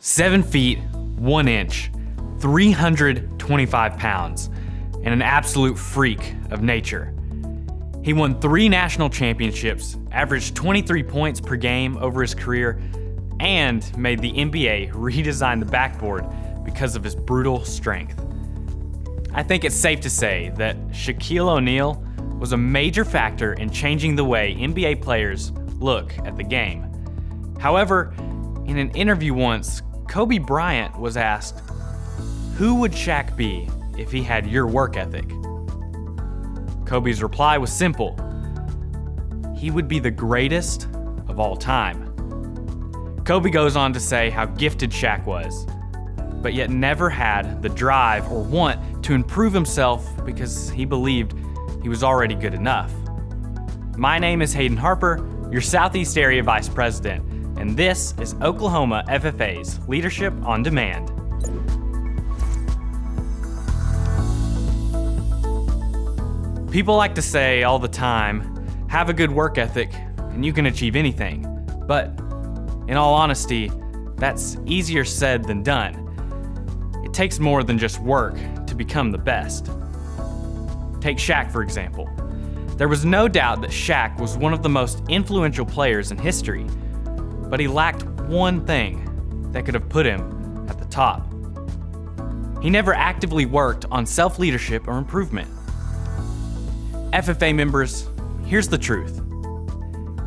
7 feet, 1 inch, 325 pounds, and an absolute freak of nature. He won 3 national championships, averaged 23 points per game over his career, and made the NBA redesign the backboard because of his brutal strength. I think it's safe to say that Shaquille O'Neal was a major factor in changing the way NBA players look at the game. However, in an interview once, Kobe Bryant was asked, "Who would Shaq be if he had your work ethic?" Kobe's reply was simple: he would be the greatest of all time. Kobe goes on to say how gifted Shaq was, but yet never had the drive or want to improve himself because he believed he was already good enough. My name is Hayden Harper, your Southeast Area Vice President, and this is Oklahoma FFA's Leadership on Demand. People like to say all the time, have a good work ethic and you can achieve anything. But in all honesty, that's easier said than done. It takes more than just work to become the best. Take Shaq, for example. There was no doubt that Shaq was one of the most influential players in history, but he lacked one thing that could have put him at the top. He never actively worked on self-leadership or improvement. FFA members, here's the truth.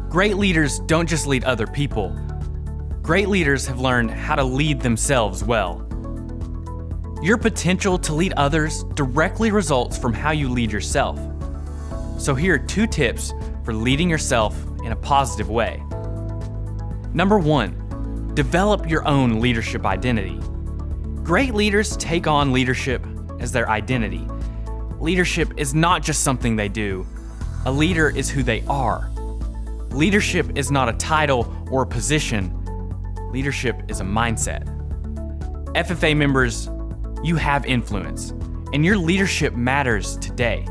Great leaders don't just lead other people. Great leaders have learned how to lead themselves well. Your potential to lead others directly results from how you lead yourself. So here are 2 tips for leading yourself in a positive way. Number 1, develop your own leadership identity. Great leaders take on leadership as their identity. Leadership is not just something they do. A leader is who they are. Leadership is not a title or a position. Leadership is a mindset. FFA members, you have influence, and your leadership matters today.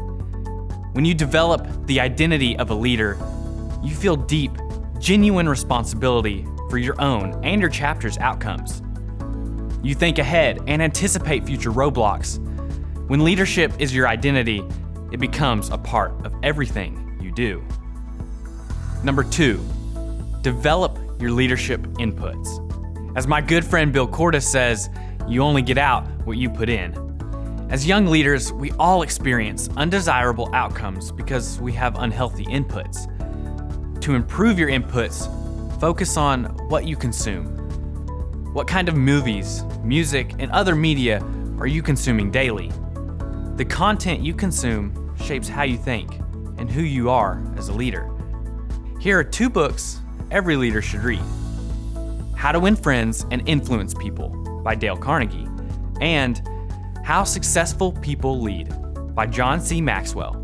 When you develop the identity of a leader, you feel deep, genuine responsibility for your own and your chapter's outcomes. You think ahead and anticipate future roadblocks. When leadership is your identity, it becomes a part of everything you do. Number 2, develop your leadership inputs. As my good friend Bill Cordes says, you only get out what you put in. As young leaders, we all experience undesirable outcomes because we have unhealthy inputs. To improve your inputs, focus on what you consume. What kind of movies, music, and other media are you consuming daily? The content you consume shapes how you think and who you are as a leader. Here are 2 books every leader should read: How to Win Friends and Influence People by Dale Carnegie, and How Successful People Lead by John C. Maxwell.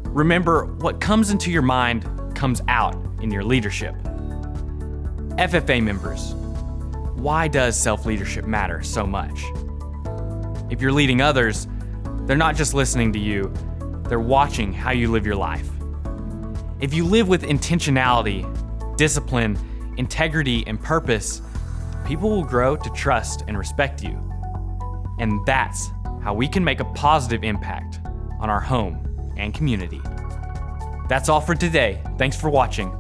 Remember, what comes into your mind comes out in your leadership. FFA members, why does self-leadership matter so much? If you're leading others, they're not just listening to you, they're watching how you live your life. If you live with intentionality, discipline, integrity, and purpose, people will grow to trust and respect you. And that's how we can make a positive impact on our home and community. That's all for today. Thanks for watching.